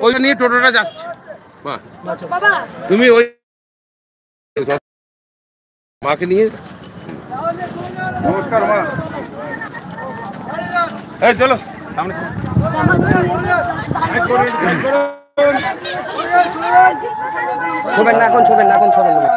ওই নিয়ে টোটোটা যাচ্ছে। তুমি ওই মাকে নিয়ে নমস্কার মা। এই চলো সামনে। ছবেন না এখন, ছবেন না এখন, ছবেন না।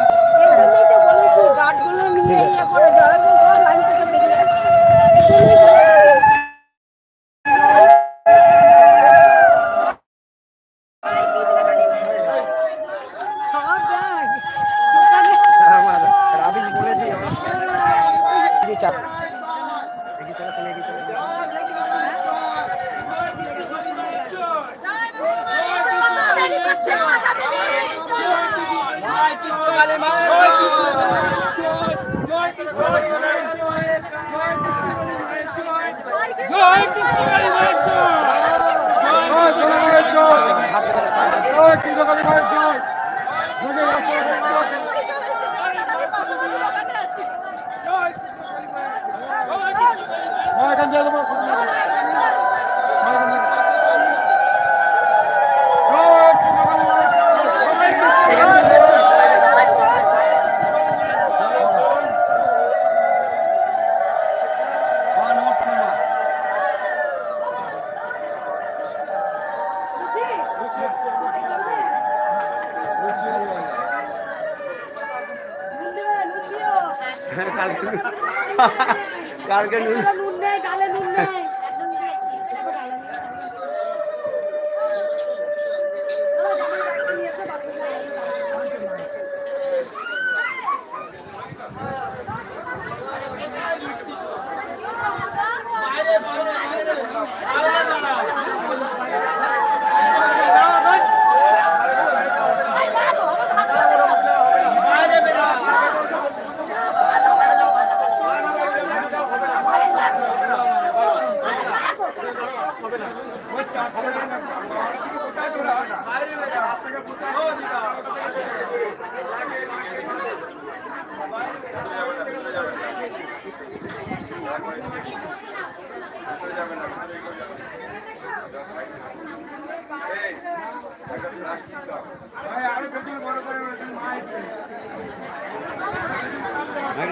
কালকে নুন নেই, গালে নুন নেই।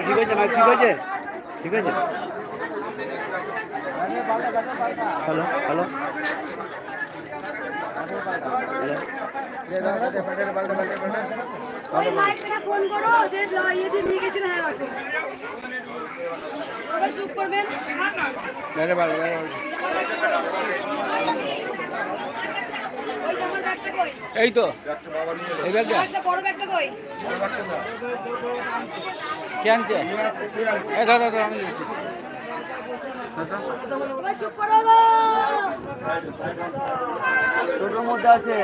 ঠিক আছে, ঠিক আছে, ঠিক আছে। হ্যালো হ্যালো চুপ করবেন। এই তো এই ব্যাগটা, বড় ব্যাগটা কই? কে আনছে? এই দাদা দাদা আমি দিচ্ছি। চুপ করো, টোটোর মধ্যে আছে।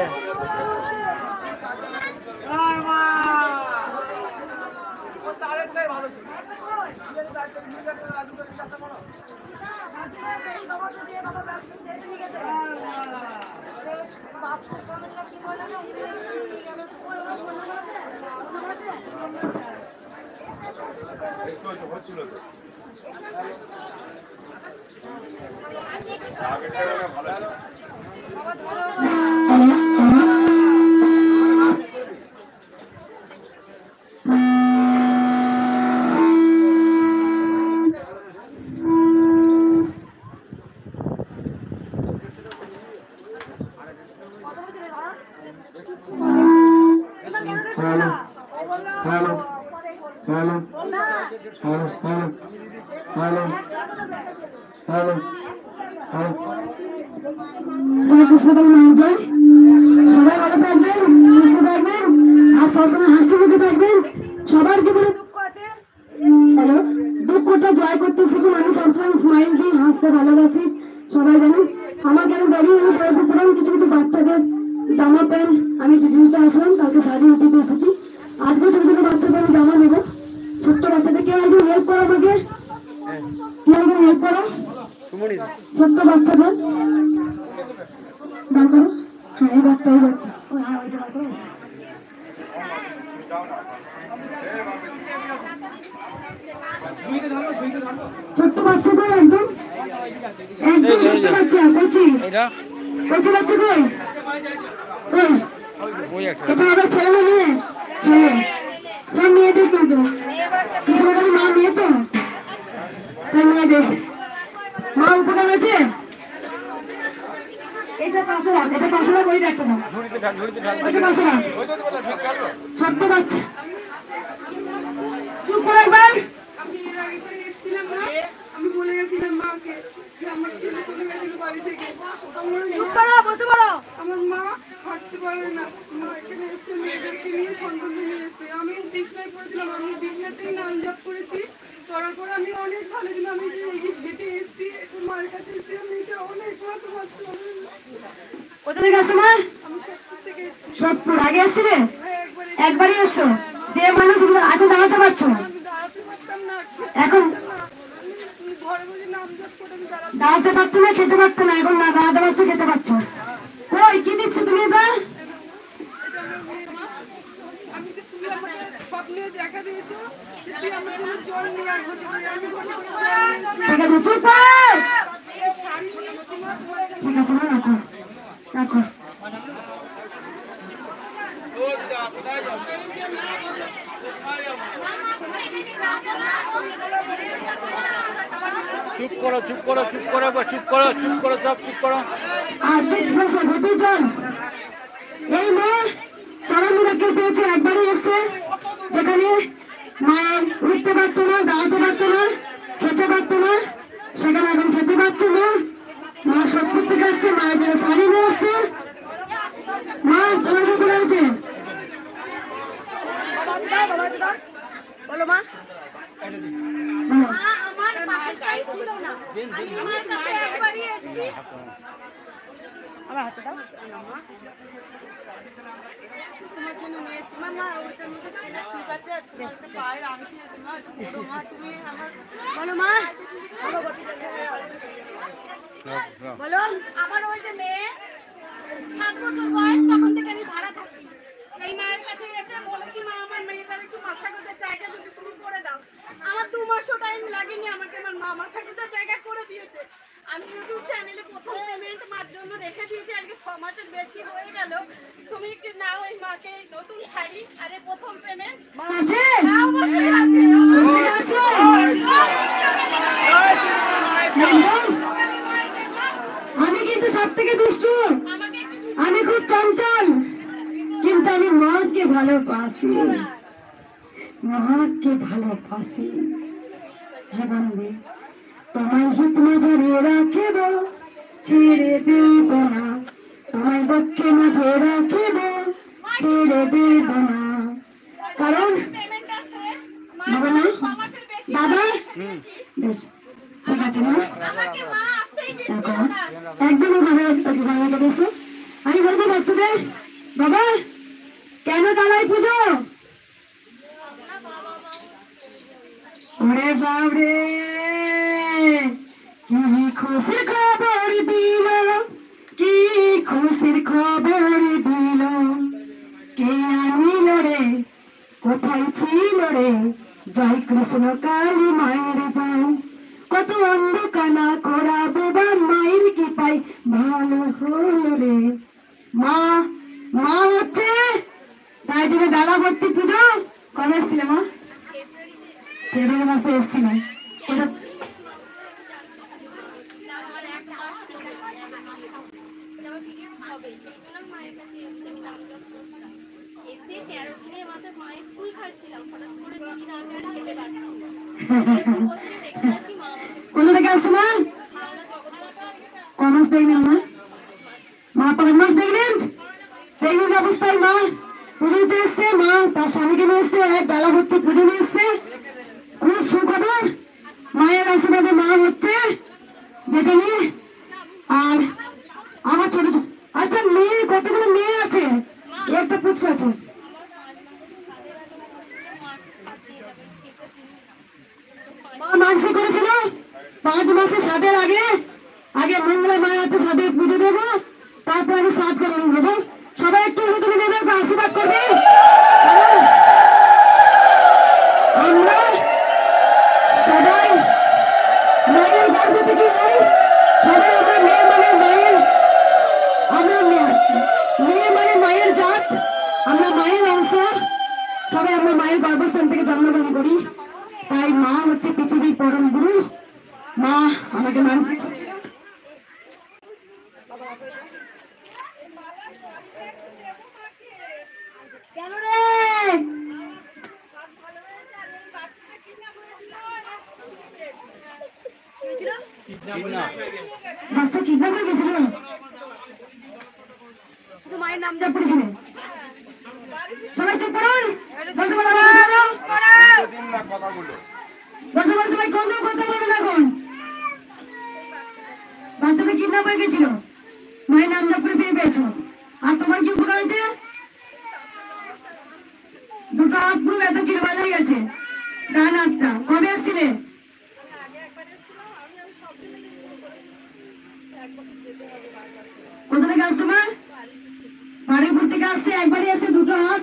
ভালো ছিল। সবাই ভালো থাকবেন, সুস্থ থাকবেন আর সবসময় হাসি মুখে থাকবেন। সবার জীবনে দুঃখ আছে, হ্যালো, দুঃখটা জয় করতে শিখুন। আমি সবসময় স্মাইল দিই, হাসতে ভালোবাসি। সবাই জানেন আমার কেন দাঁড়িয়ে আমি সবাই বুঝতে পারেন। কিছু কিছু বাচ্চাদের জামা প্যান্ট আমি দিতে আসলাম, কালকে শাড়ি দিতে এসেছি। আজকে ছোট ছোট বাচ্চাদের আমি জামা নেবো। ছোট্ট বাচ্চাদের কেউ একজন হেল্প করো আমাকে, কেউ একজন হেল্প করো ছোট্ট বাচ্চাদের। দেখো হ্যাঁ এই বাচ্চা, এই বাচ্চা ছোট্ট বাচ্চাদের একদম একদম ছোট্ট বাচ্চা, কচি কচি বাচ্চা কই কই এটা আবার ছেলে না মেয়ে? ছেলে। সব মেয়েদের কিন্তু পিছনে মা মেয়ে তো মেয়েদের মা উপকার হয়েছে। এটা পাশে রাখ, এটা পাশে রাখ, ওই দেখতে না ওইটা পাশে রাখ, ছোট্ট বাচ্চা। চুপ করে একবার। আমি বলে গেছিলাম মাকে যে আমার ছেলে চলে গেছিল বাড়ি থেকে। আমার মা হাঁটতে পারে না, মা এখানে এসছে মেয়েদেরকে নিয়ে সন্তান নিয়ে এসছে। আমি বিছনায় পড়েছিলাম, আমি বিছনাতেই নামজাপ করেছি। করার পর আমি অনেক ভালো ছিল, আমি হেঁটে এসছি, এখন মায়ের কাছে এসছি। আমি এটা অনেক মা তোমার কোথা থেকে আসছো মা? আমি সত্যি থেকে এসছি। সোদপুর। আগে এসছিলে? একবারে একবারই এসছো। যে মানুষ এখন দাঁড়াতে পারছো না, আমি দাঁড়াতে পারতাম না, এখন ঘরে বসে নামজাপ করে আমি দাঁড়াতে পারতো না, খেতে পারতো না, এখন না দাঁড়াতে পারছো, খেতে পারছো। কই কি দিচ্ছ তুমি এটা? আমি যে তুমি আমাকে স্বপ্নে দেখা দিয়েছো যে তুই আমার জন্য জল নিয়ে আসবো, আমি ঘরে করে ঠিক আছে, চুপ কর। শাড়ি নিয়ে এসছি মা তোমার জন্য। ঠিক আছে মা, রাখো রাখো। চুপ করো চুপ করো চুপ করো চুপ করো চুপ করো সব চুপ করো। আর চুপ বসে ঘটে চল। এই মেয়ে চরম মিরাক্কেল পেয়েছে, একবারই এসছে যেখানে মায়ের উঠতে পারতো না, দাঁড়াতে পারতো না, খেতে পারতো না, সেখানে এখন খেতে পারছে না। মা সোদপুর থেকে আসছে, মায়ের জন্য শাড়ি নিয়ে আসছে। মা তোমার কি করে আছে? বলো মা। আমার বাসাটাই ছিল না, আমি মার কাছে একবারই এসেছি। আমার হাতে দাও। তোমার জন্য নিয়ে এসছি মা। না ওইটা নিয়ে ঠিক আছে, একটা পায়ের আংটি আছে মা, বলো মা তুমি আমার। বলো মা। বলো, আমার ওই যে মেয়ে 7 বছর বয়স, তখন থেকে আমি ভাড়া থাকি। এই মায়ের কাছে এসে বলেছি মা আমার মেয়েটার একটু মাথা গোজার জায়গা যদি তুমি করে দাও। আমার 2 মাসও টাইম লাগেনি, আমাকে আমার মা মাথা গোজার জায়গা করে দিয়েছে। আমি ইউটিউব চ্যানেলে প্রথম পেমেন্ট মার জন্য রেখে দিয়েছি, আজকে 6 মাসের বেশি হয়ে গেল। তুমি একটু নাও ওই মাকে নতুন শাড়ি, আরে প্রথম পেমেন্ট। মা আছে? অবশ্যই আছে। কোথায় আছে? আমি কিন্তু সব থেকে দুষ্টু, আমাকে একটু আমি খুব চঞ্চল, কিন্তু আমি মাকে ভালোবাসি, মাকে ভালোবাসি জীবন দিয়ে। তোমায় হিত মাঝে রাখিব, ছেড়ে দেব না, তোমায় বক্ষে মাঝে রাখিব, ছেড়ে দেব না। কারণ পেমেন্ট আছে। বাবা না, 6 মাসের বেশি দাদা রেখেছি। বেশ ঠিক আছে মা, আমাকে মা আসতেই দিচ্ছিল দেখো না। একদমই ভালো কেটেছো। আমি বলবো বাচ্চাদের, বাবা কেন ডালাই পুজো? ওরে বাবরে, কি খুশির খবর দিল, কি খুশির খবর দিল, কে আনিল রে, কোথায় ছিল রে, জয় কৃষ্ণ কালী মায়ের জয়। কত অন্ধকানা খোড়া বাবা মায়ের কি পাই ভালো হলো রে। মা মা হচ্ছে, তাই জন্য ডালা ভর্তি পুজো কবে এসেছিল মা? ফেব্রুয়ারি মাসে এসেছিল। ওটা এসে 13 দিনের মাথায় মায়ের ফুল খাচ্ছিলাম, হঠাৎ করে 2 দিন আগে আর খেতে পারছি না। কোথা থেকে আসছো মা? কমাস প্রেগনেন্ট মা? মা 5 মাস প্রেগনেন্ট? প্রেগনেন্ট অবস্থায় মা পুজোতে এসছে, মা তার স্বামীকে নিয়ে এসছে, এক ডালা ভর্তি পুজো নিয়ে এসছে। খুব সুখবর, মায়ের আশীর্বাদে মা হচ্ছে যেখানে। আর আমার ছোট ছোট, আচ্ছা মেয়ে কতগুলো মেয়ে আছে? একটা পুচকু আছে। মা মানসিক করেছিল 5 মাসে সাদের আগে আগে মঙ্গলা মায়ের হাতে সাদের পুজো দেবো, তারপর আমি সাদ করে নেবো। সবাই একটু অনুদান দেবে, একটু আশীর্বাদ করবে। আমরা সবাই মায়ের গর্ভ থেকে সবাই মায়ের অংশ, তবে আমরা মায়ের গর্ভস্থান থেকে জন্মগ্রহণ করি, তাই মা হচ্ছে পৃথিবীর পরম গুরু। মা আমাকে মানসিক কেন রে বাচ্চা কিডন্যাপ হয়ে গেছিল, শুধু মায়ের নাম যা পড়েছিলেন। সবাই চুপ করুন, বসে বলো তোমায় কোনো কথা বলবে না। এখন বাচ্চাটা কিডন্যাপ হয়ে গেছিল, মায়ের নাম যা করে ফিরে পেয়েছো, আর তোমার কি উপকার হয়েছে? দুটো হাত পুরো ব্যথা ছিল, ভালো হয়ে গেছে। ডান হাতটা কবে আসছিলে? কোথা থেকে আসছো মা? বাড়িপুর থেকে আসছে। একবারই আসে, দুটো হাত,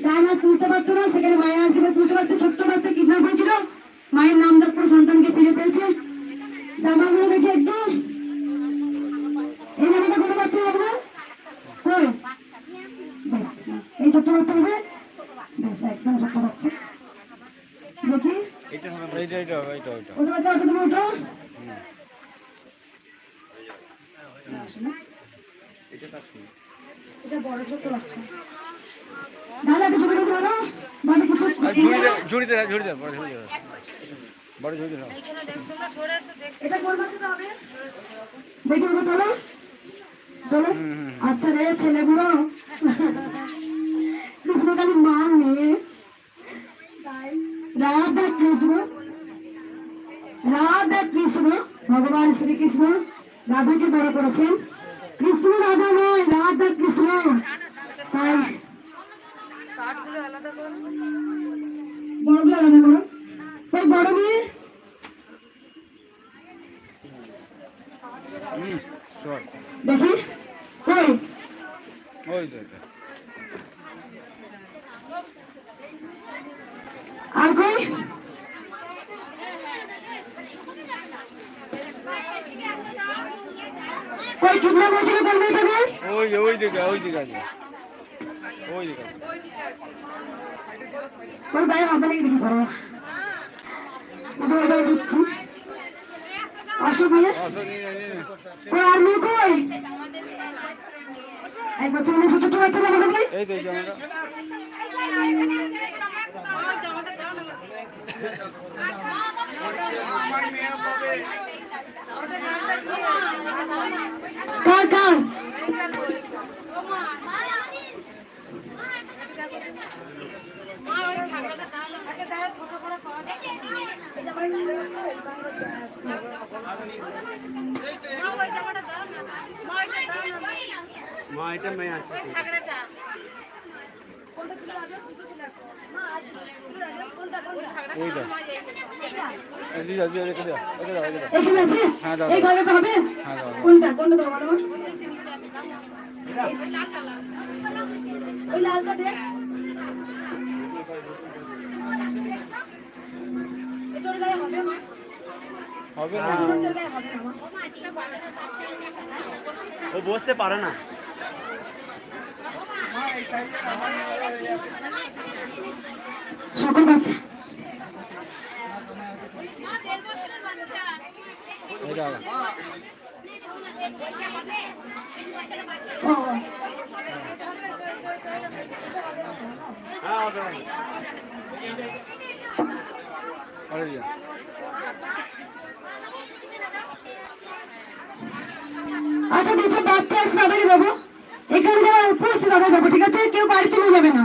ডান হাত তুলতে পারতো না, সেখানে মায়ের আসলে তুলতে পারতো। ছোট্ট বাচ্চা কিডন্যাপ হয়েছিল, মায়ের নাম জপ করে সন্তানকে ফিরে পেয়েছে। জামাগুলো দেখি একটু, এই জামাটা কোনো বাচ্চা হবে না? কই বেশ, এই ছোট্ট বাচ্চা হবে, বেশ একদম ছোট্ট বাচ্চা। দেখি ওটা বাচ্চা, ওটা তুমি ওঠো। এটা বড় ছোট্ট বাচ্চা, তাহলে একটু ছোট ছোট ধরো, মানে কিছু এটা কোন বাচ্চাটা হবে? দেখি ওটা তোলো তোলো। আচ্ছা রে ছেলেগুলো, কৃষ্ণকালী মা মেয়ে, রাধা কৃষ্ণ, রাধা কৃষ্ণ, ভগবান শ্রীকৃষ্ণ রাধাকে বড় করেছেন। কৃষ্ণ রাধা নয়, রাধা কৃষ্ণ। তাই বড়গুলো আলাদা করো, তাই বড় মেয়ে দেখি কই, আর কই? কই কিডন্যাপ হয়েছিল কোন মেয়েটাকে? ওই দিকে ওর গায়ে হবে নাকি দেখি করো, ওটা দিচ্ছি। অসুখ মেয়ে কই, আর মেয়ে কই? এক বছর মেয়ে, ছোট বাচ্চা জামা কই? এই তো জামাটা কার কার? মা এটা মেয়ে আছে ওইটা এখানে আছে, এই গলাটা হবে? কোনটা কোনটা তো বলো, ওই লালটা দে। এটার গায়ে হবে মা? হবে না, এটার গায়ে হবে না মা? ও বসতে পারে না। সকল বাচ্চা ও আচ্ছা, যেসব বাচ্চা আছে তাদেরকে দেবো, এখানে যারা উপস্থিত তাদের দেবো, ঠিক আছে? কেউ বাড়িতে নিয়ে যাবে না।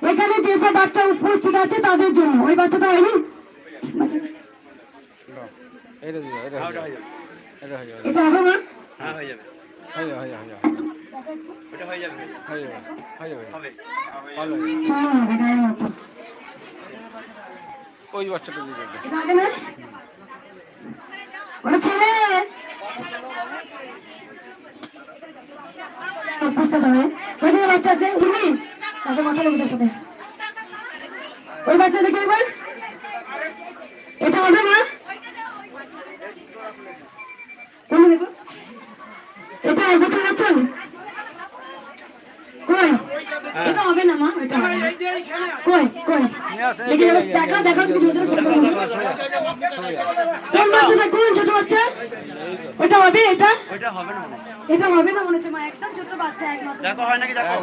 এখানে যেসব বাচ্চা উপস্থিত আছে তাদের জন্য। ওই বাচ্চাটা হয়নি, এটা হবে না? শোনো হবে গায়ের মতো, ওই বাচ্চাটা এটা হবে না? ওটা ছেলে উপস্থিত হবে। ওইদিকে বাচ্চা আছে, উর্মি তাকে মাথা লেগে সাথে, ওই বাচ্চা দেখে একবার, এটা হবে না? কোন দেখো, এটা এক বছর বাচ্চা কই? এটা হবে না মা, এটা হবে না। কই কই দেখি দেখা দেখা তুমি ছোট ছোট কোন বাচ্চাটা, কোন ছোট বাচ্চা? ওটা হবে, এটা ওইটা হবে না এটা হবে না মনে হচ্ছে মা, একদম ছোট বাচ্চা 1 মাস। দেখো হয় নাকি দেখো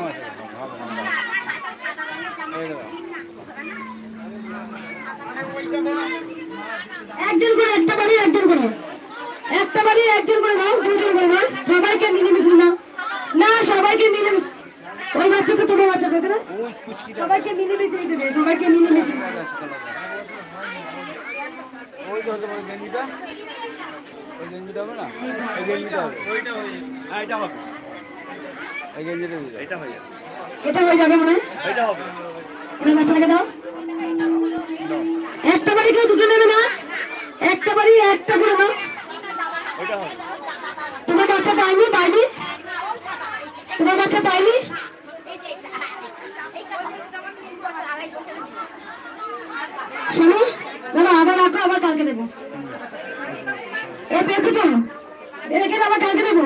একজন করে একটা বাড়ি, একজন করে একটা বাড়ি, একজন করে নাও, দুজন করে নাও, সবাইকে মিলেমিশে নাও। না সবাইকে মিলে, ওই বাচ্চাটা ছোট বাচ্চা দেখে না, সবাইকে মিলেমিশে দেবে, সবাইকে মিলেমিশে। ওই তো হতে পারে গেঞ্জিটা, ওই গেঞ্জিটা হবে না, এই গেঞ্জিটা হবে, হ্যাঁ এটা হবে, এই গেঞ্জিটা দিতে এটা হয়ে যাবে, এটা হয়ে যাবে মনে হয়, এটা হবে, ওই বাচ্চাটাকে দাও। একটা বাড়ি কেউ দুটো নেবে না, একটা বাড়ি একটা করে নাও। ওইটা হবে, তোমার বাচ্চা পাইনি, পাইনি তোমার বাচ্চা পাইনি। শোনো দাদা, আবার রাখো, আবার কালকে দেবো। এ পেয়েছো তো, রেখে আবার কালকে দেবো,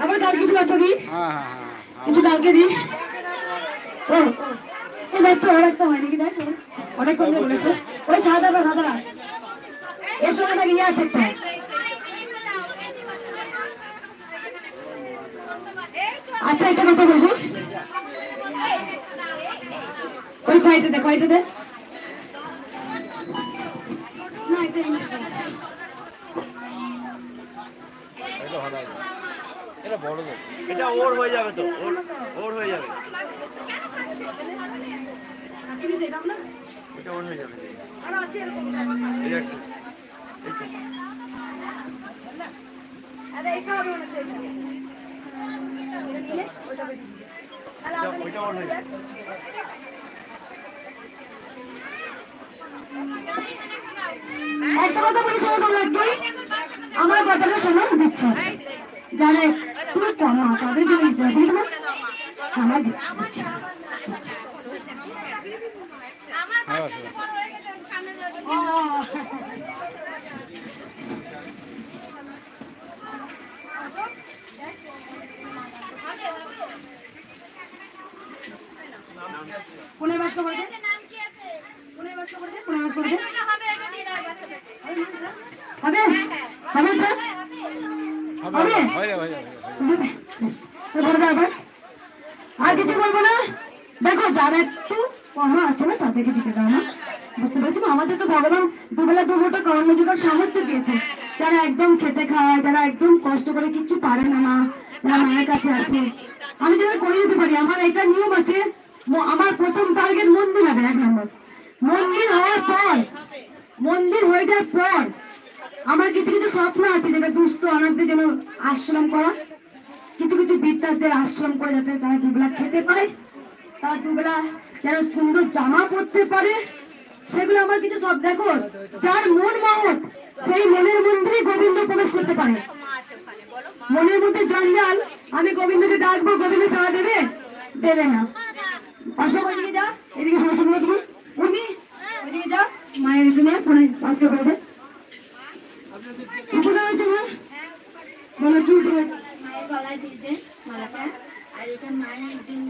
আবার কাল কিছু বাচ্চা দিই, হ্যাঁ হ্যাঁ কিছু কালকে দিই। ও এই দেখ তো, আর একটা হয় নাকি, দেখ অনেক কম বলেছে, ওই সাদাটা সাদাটা এর সঙ্গে নাকি ইয়ে আছে একটা। আচ্ছা একটা কথা বলবো, ওই কয়টা দে, কয়টা দে না, এটা এটা বড় তো, এটা ওর হয়ে যাবে তো, ওর হয়ে যাবে, এটা ওর হয়ে যাবে, এই একটা, এই তো ওইটা ওর হয়ে যাবে, একটা কথা বলি, শোনো তোমরা একটু, আমার কথাটা শোনো দিচ্ছি, যারা একটু কম তাদের জন্য ইচ্ছে তোমার আমার দিচ্ছি দিচ্ছি। কোনে বাস করবে, কোনে বাস করবে, কোনে বাস করবে, হবে হবে হবে হয়ে যাবে, হবে। আর কিছু বলবো না, দেখো যারা একটু কম আছে না তাদেরকে দিতে দাও না, বুঝতে পেরেছি? আমাদের তো ভগবান দুবেলা দুমুঠো কর্ম জোগাড় সামর্থ্য দিয়েছে, যারা একদম খেতে খায়, যারা একদম কষ্ট করে কিছু পারে না মা, যারা মায়ের কাছে আসে, আমি যারা করে দিতে পারি। আমার একটা নিয়ম আছে, আমার প্রথম টার্গেট মন্দির হবে, 1 নম্বর মন্দির হওয়ার পর, মন্দির হয়ে যাওয়ার পর আমার কিছু কিছু স্বপ্ন আছে, যেটা দুস্থ অনাথদের যেন আশ্রম করা, কিছু কিছু বিদ্যার্থীদের আশ্রম করে যাতে তারা দুবেলা খেতে পারে, তারা দুবেলা যেন সুন্দর জামা পরতে পারে, সেগুলো আমার কিছু সব। দেখো যার মন মহৎ, সেই মনের মধ্যেই গোবিন্দ প্রবেশ করতে পারে। মনের মধ্যে জঞ্জাল, আমি গোবিন্দকে ডাকবো, গোবিন্দ সাড়া দেবে, দেবে না। অশোক ওইদিকে যা, এদিকে সমস্যা নেই, তুমি উনি ওইদিকে যা, মায়ের দিনে ফোনে আজকে করে দে। উপকার হয়েছে মা, বলো কি উপকার? মায়ের গলায় দিতে মালাটা, আর এটা মায়ের জন্য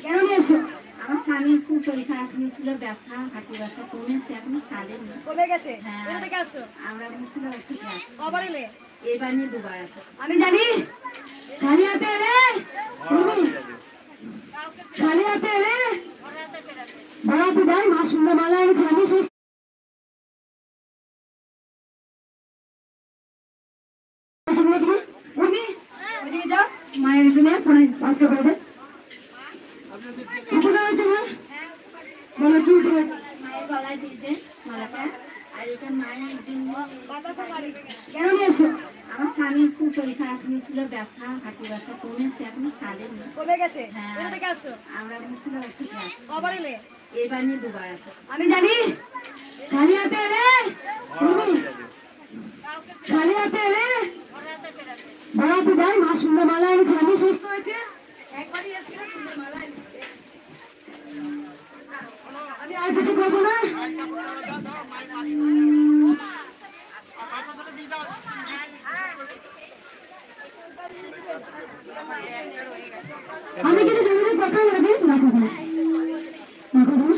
কেন নিয়ে এসছো? আমার স্বামীর খুব শরীর খারাপ হয়েছিল, ব্যথা হাঁটু ব্যথা কমেছে, এখনো সারেনি, কমে গেছে, হ্যাঁ। কোথা থেকে আসছো? আমরা মুর্শিদাবাদ থেকে আসছি, কবার এলে? এবার নিয়ে 2 বার আছে। আমি জানি খালি হাতে এলে, তুমি খালি হাতে এলে বড়াতে ভাই মা সুন্দর মালা এনেছে, আমি সেই উনি ওইদিকে যা, মায়ের দিনে ফোনে আজকে করে দে। উপকার হয়েছে মা, বলো কি উপকার? মায়ের গলায় দিতে মালাটা, আর এটা মায়ের জন্য কেন নিয়ে এসছো? আমার স্বামীর খুব শরীর খারাপ হয়েছিল, ব্যথা হাঁটু ব্যথা কমেছে, এখনো সারেনি, কমে গেছে, হ্যাঁ। কোথা থেকে আসছো? আমরা মুর্শিদাবাদ থেকে আসছি, কবার এলে? এবার নিয়ে 2 বার আছে। আমি জানি খালি হাতে এলে, তুমি খালি হাতে এলে বড়াতে ভাই মা সুন্দর মালা এনেছে, আমি সুস্থ হয়েছে, একবারই এসেছিল সুন্দর মালা এনেছে। আমি আর কিছু বলবো না, আমি কিছু জরুরি কথা বলে দিই, রাখো তুমি। রাখো তুমি।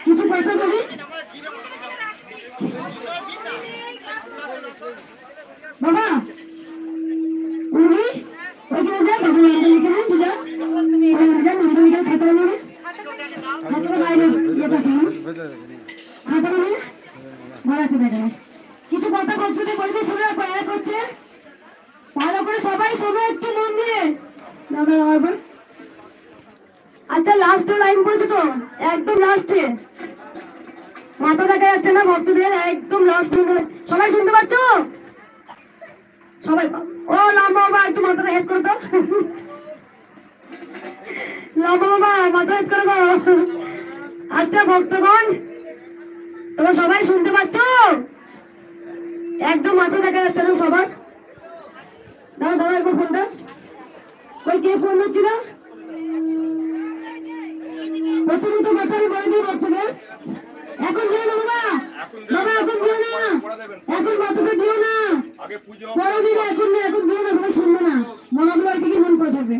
কিছু কথা বলি। বাবা উনি ওইখানে যা, বাবা এখানে যা, যা নম্বর লিখে খাতা নিয়ে, খাতাটা বাইরে ইয়ে পাচ্ছে না, খাতাটা নিয়ে ভরাতে দেখে। কিছু কথা বলছে বলতে শুনে এক হচ্ছে, ভালো করে সবাই শোনো একটু মন দিয়ে। আচ্ছা লাস্টে লাইন পড়েছে তো, একদম লাস্টে, মাথা দেখা যাচ্ছে না ভক্তদের, একদম লাস্ট। সবাই শুনতে পাচ্ছ? সবাই ও লম্বা বাবা একটু মাথাটা হেড করে দাও, লম্বা বাবা মাথা হেড করে দাও। আচ্ছা ভক্তগণ তোমরা সবাই শুনতে পাচ্ছ? একদম মাথা দেখা যাচ্ছে না সবার। দাদা দাদা একবার ফোনটা, ওই কে ফোন হচ্ছিল? প্রথমত কথা আমি বলে দিই ভক্তদের, এখন দিও না বাবা, বাবা এখন দিও না, এখন বাতাসে দিও না, পরে দিবে, এখন না, এখন দিও না, তোমরা শুনবো না, মনাগুলো আর কি মন করে থাকবে।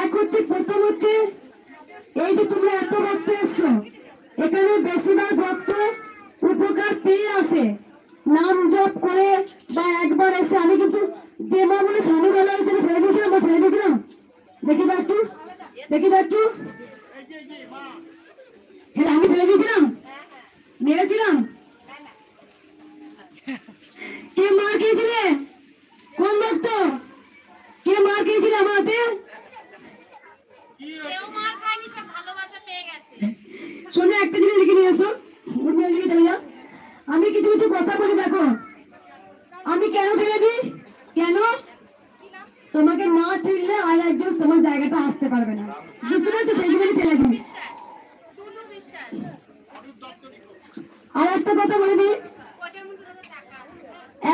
এক হচ্ছে, প্রথম হচ্ছে এই যে তোমরা এত ভক্ত এসছো, এখানে বেশিরভাগ ভক্ত উপকার পেয়ে আসে, নাম জপ করে বা একবার এসে। আমি কিন্তু যে মা বলে স্বামী ভালো হয়েছে ফেলে দিয়েছিলাম বা ফেলে দিয়েছিলাম, দেখি দাও একটু, দেখি দাও একটু, হ্যাঁ আমি ফেলে দিয়েছিলাম, মেরেছিলাম। কে মার খেয়েছিলে? কোন ভক্ত? কে মার খেয়েছিলে আমার হাতে? শোনো একটা জিনিস লিখে নিয়ে এসো, লিখে চলে যাও। আমি কিছু কিছু কথা বলি, দেখো আমি কেন ঠেলে দিই, কেন? তোমাকে না ঠেললে আর একজন তোমার জায়গাটা আসতে পারবে না, বুঝতে পারছো? সেই জন্য ঠেলে দিই। আর একটা কথা বলে দিই,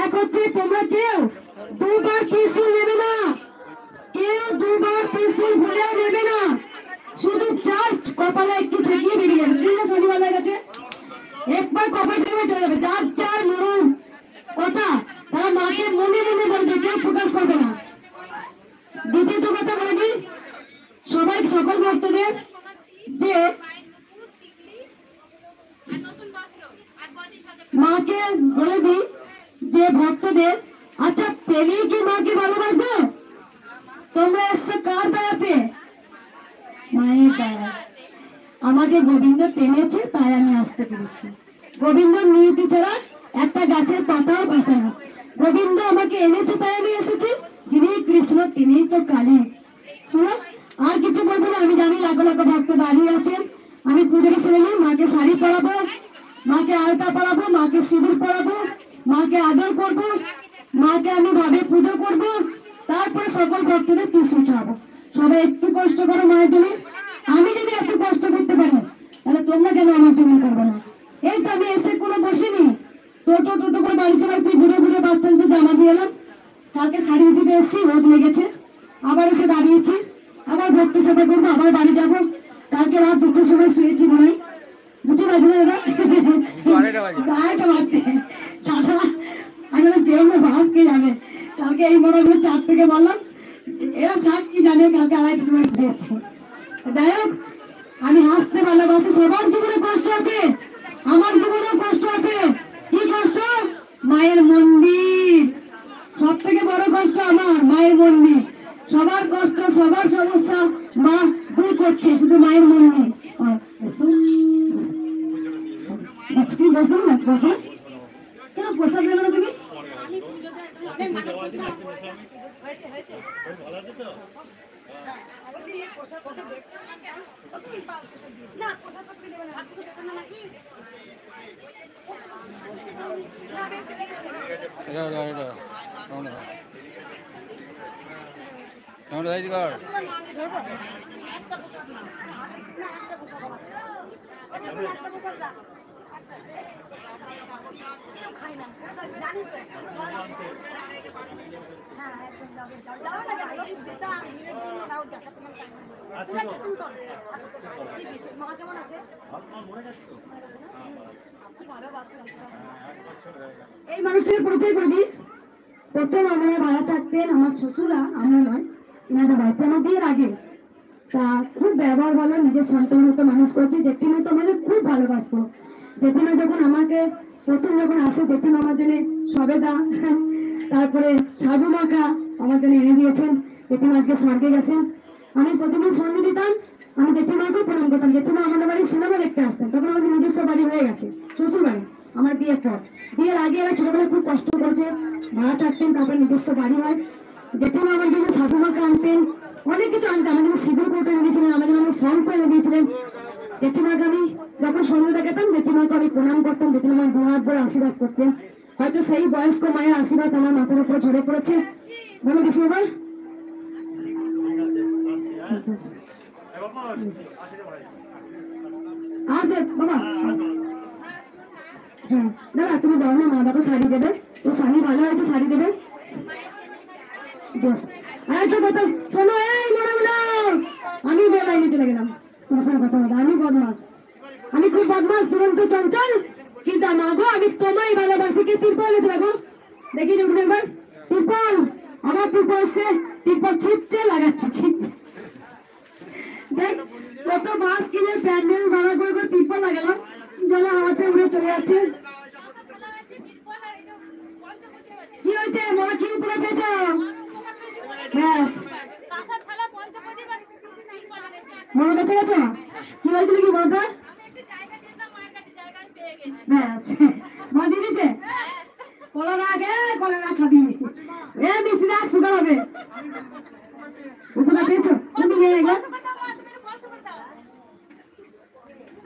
এক হচ্ছে তোমরা কেউ দুবার ত্রিশূল নেবে না, কেউ দুবার ত্রিশূল ভুলেও নেবে না, শুধু জাস্ট কপালে একটু ঠেকিয়ে বেরিয়ে যাবে। শুনলে শনিবার গেছে, একবার কপাল ঠেকে চলে যাবে। যার যার মরণ কথা তারা মাকে মনে মনে বলবে, কেউ প্রকাশ করবে না। দ্বিতীয়ত কথা বলে দিই সবাই, সকল ভক্তদের, যে মাকে বলে দিই যে ভক্তদের, আচ্ছা পেলেই কি মাকে ভালোবাসবো? তোমরা এসছো কার বেড়াতে? মায়ের বেড়া। আমাকে গোবিন্দ টেনেছে তাই আমি আসতে পেরেছি। গোবিন্দ নিয়তি ছাড়া একটা গাছের পাতাও ভাসে না। গোবিন্দ আমাকে এনেছে তাই আমি এসেছি। যিনি কৃষ্ণ তিনি তো কালী। আর কিছু বলবো না। আমি জানি লাখো লাখো ভক্ত দাঁড়িয়ে আছেন। আমি পুজোর ছেলে মাকে শাড়ি পরাবো, মাকে আলতা পরাবো, মাকে সিঁদুর পরাবো, মাকে আদর করবো, মাকে আমি ভাবে পুজো করবো, তারপরে সকল ভক্তদের ত্রিশূল ছাড়বো। সবাই একটু কষ্ট করো মায়ের জন্য। আমি যদি এত কষ্ট করতে পারি তাহলে তোমরা কেন আমার জন্য করবে না? এই তো আমি এসে কোনো বসিনি, টোটো টোটো করে বাড়িতে বাড়িতে ঘুরে ঘুরে বাচ্চাদের জামা দিয়ে এলাম। কালকে শাড়ি দিতে এসেছি, রোদ লেগেছে, আবার এসে দাঁড়িয়েছি, আবার ভক্তি সেবা করবো, আবার বাড়ি যাবো। কালকে রাত 2টার সময় শুয়েছি, মনে হয় 2টো বাজে না, এরা 2:30 বাজছে। দাদা আমি যে ভাত কে যাবে, কালকে এই মনে হয় 4 থেকে বললাম, এরা সাত কি জানে, কালকে 2:30 সময় শুয়েছি। যাই হোক, আমি হাসতে ভালোবাসি। সবার জীবনে কষ্ট আছে, আমার জীবনেও কষ্ট আছে। কি কষ্ট? মায়ের মন্দির। সব থেকে বড় কষ্ট আমার মায়ের মন্দির। সবার কষ্ট, সবার সমস্যা মা দূর করছে, শুধু মায়ের মন্দির। বসবো না, বসবো কেন? প্রসাদ নেবে না তুমি? মা কেমন আছে? এই মানুষের পরিচয় করে দিই। প্রথম আমরা ভাড়া থাকতেন আমার শ্বশুরা, আমরা নয়, এনাদের বাড়িতে আমার বিয়ের আগে। তা খুব ব্যবহার ভালো, নিজের সন্তান মতো মানুষ করেছে। জেঠিমা তো আমাকে খুব ভালোবাসতো। জেঠিমা যখন আমাকে প্রথম যখন আসে, জেঠিমা আমার জন্য সবেদা, তারপরে সাবু মাখা আমার জন্য এনে দিয়েছেন। জেঠিমা আজকে স্বর্গে গেছেন। আমি প্রতিদিন সঙ্গে দিতাম, আমি জেঠিমাকেও প্রণাম করতাম। জেঠিমা আমাদের বাড়ি সিনেমা দেখতে আসতেন, তখন আমাদের নিজস্ব বাড়ি হয়ে গেছে, শ্বশুর বাড়ি আমার বিয়ের পর। বিয়ের আগে এরা ছোটবেলায় খুব কষ্ট করেছে, ভাড়া থাকতেন, তারপরে নিজস্ব বাড়ি হয়। জেঠিমা আমার জন্য সাবু মাখা আনতেন, অনেক কিছু আনতেন। আমাদের সিঁদুর কোট এনে দিয়েছিলেন, আমাদের অনেক সং করে এনে দিয়েছিলেন। জেঠিমাকে আমি যখন সঙ্গে দেখাতাম, জেঠিমাকে আমি প্রণাম করতাম। জেঠিমা আমার 2 হাত ভরে আশীর্বাদ করতেন। হয়তো সেই বয়স্ক মায়ের আশীর্বাদ আমার মাথার উপরে ঝরে পড়েছে। বলো কিছু বাবা। আসবে বাবা। হ্যাঁ দাদা, তুমি যাও না, মা বাবা শাড়ি দেবে, তো শাড়ি ভালো হয়েছে, শাড়ি দেবে। বেশ, আরেকটা কথা শোনো, এই মনে আমি বেলাইনে চলে গেলাম তোমার সঙ্গে কথা বলতে। আমি বদমাস, আমি খুব বদমাস, দুরন্ত চঞ্চল, কিন্তু মাগো আমি তোমায় ভালোবাসি। কে তিরপল এসে দেখো, দেখি দেখুন একবার তিরপল, আমার তিরপল এসছে, তিরপল ছিটছে, লাগাচ্ছে, ছিটছে। দেখ কত বাস কিনে প্যান্ডেল ভাড়া করে করে তিরপল লাগালাম, জলে হাওয়াতে উড়ে চলে যাচ্ছে। কি হয়েছে মা, কি উপরে পেয়েছো? ব্যাস, মনে কাছে গেছো? কি হয়েছিল কি বলতো? ব্যাস, মা দিয়ে দিচ্ছে। কলা রাখ, কলা খাবি, মিষ্টি রাখ, সুগার হবে। উপরে পেয়েছো? তুমি নিয়ে একবার।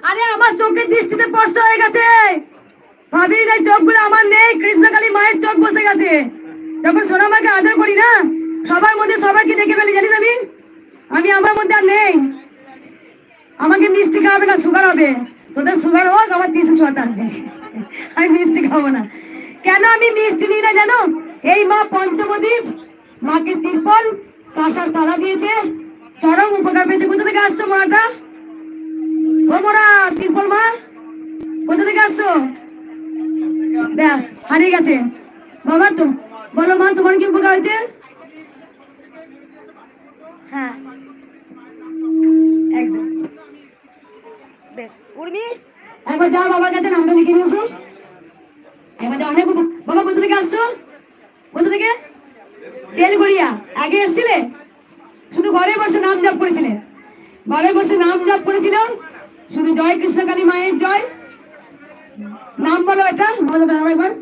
আরে আমার চোখের দৃষ্টিতে স্পর্শ হয়ে গেছে, ভাবির এই চোখগুলো আমার নেই, কৃষ্ণকালী মায়ের চোখ বসে গেছে। যখন সোনামাকে আদর করি না, সবার মধ্যে সবাইকে দেখে ফেলি, জানিস আমি আমার মধ্যে আর নেই। আমাকে মিষ্টি খাওয়াবে না, সুগার হবে। তোদের সুগার হোক, আমার 364 আসবে, আমি মিষ্টি খাবো না। কেন আমি মিষ্টি নিই না জানো? এই মা পঞ্চমদ্বীপ, মাকে তিরপল কাঁসার তালা দিয়েছে, চরম উপকার পেয়েছে। কোথা থেকে আসছো মাটা? ও মোরা তিরপল মা, কোথা থেকে আসছো? ব্যাস, হারিয়ে গেছে বাবা। তো বলো মা, তোমার কি উপকার হয়েছে? হ্যাঁ একদম বেশ। উর্মি একবার যাও বাবার কাছে, নামটা লিখে নিয়েছো, একবার যাও। অনেক বাবা কোথা থেকে আসছো? কোথা থেকে? তেলগড়িয়া। আগে এসছিলে? শুধু ঘরে বসে নাম জপ করেছিলে? ঘরে বসে নাম জপ করেছিল শুধু, জয় কৃষ্ণকালী মায়ের জয়। নাম বলো, এটা বলো দাও একবার।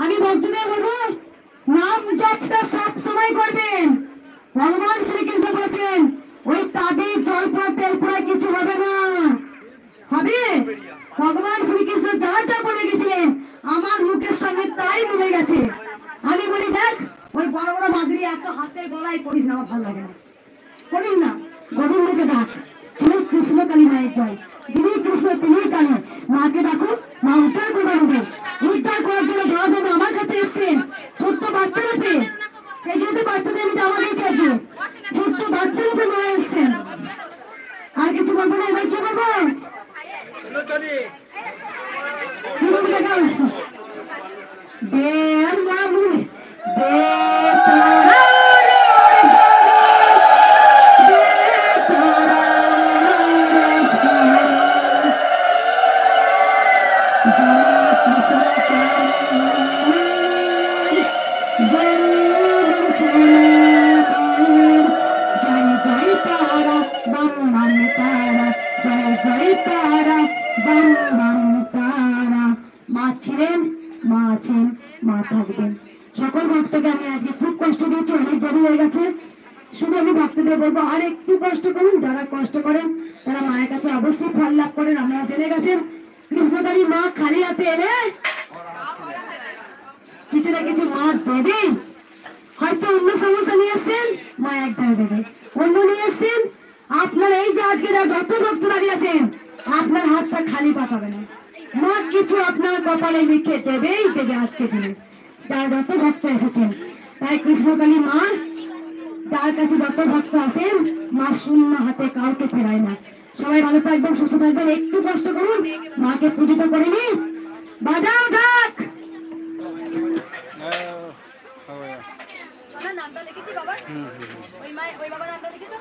আমি ভক্তদের বলবো, নাম জপটা সব সময় করবেন। ভগবান শ্রীকৃষ্ণ বলেছেন, ওই তাবিজ জলপড়া তেলপড়া কিছু হবে না, হবে। ভগবান শ্রীকৃষ্ণ যা যা বলে গেছিলেন আমার মুখের সঙ্গে তাই মিলে গেছে। আমি বলি দেখ, ওই বড় বড় মাদুরি এত হাতে গলায় করিস না, আমার ভালো লাগে না, করিস না। গোবিন্দকে ডাক, তুমি কৃষ্ণকালী মায়ের জয়। যিনি কৃষ্ণ তিনি কালী, মাকে ডাকো, মা উদ্ধার করবার হবে। উদ্ধার করার জন্য ধরা আমার কাছে এসছেন ছোট্ট বাচ্চা রয়েছে, সেই জন্য বাচ্চাদের আমি জামা দিয়েছি আজকে। ছোট্ট বাচ্চা রূপে মা এসছেন। আর কিছু বলবো না, এবার কি বলবো? কি বলবো দেখাও? দেয়াল মামুনি সকল ভক্তকে আমি আজকে খুব কষ্ট দিয়েছি, অনেক দেরি হয়ে গেছে। শুধু আমি ভক্তদের বলবো, আর একটু কষ্ট করুন। যারা কষ্ট করেন তারা মায়ের কাছে অবশ্যই ফল লাভ করেন। আমরা জেনে গেছেন কৃষ্ণকালী মা খালি হাতে এলে কিছু না কিছু মা দেবে। হয়তো অন্য সমস্যা নিয়ে এসছেন, মা একধারে দেবে। অন্য নিয়ে এসছেন, আপনার এই যে আজকে যত ভক্ত দাঁড়িয়ে আছেন, আপনার হাতটা খালি পাঠাবে না, মা কিছু আপনার কপালে লিখে দেবেই দেবে আজকে দিনে, যারা যত ভক্ত এসেছেন। তাই কৃষ্ণকালী মা, যার কাছে যত ভক্ত আছেন, মা শূন্য হাতে কাউকে ফেরায় না। সবাই ভালো থাকবেন, সুস্থ থাকবেন, একটু কষ্ট করুন, মাকে পূজিত করে নিন। বাজাও ঢাক। আমার নামটা লিখেছি বাবার, ওই বাবার নামটা লিখেছো।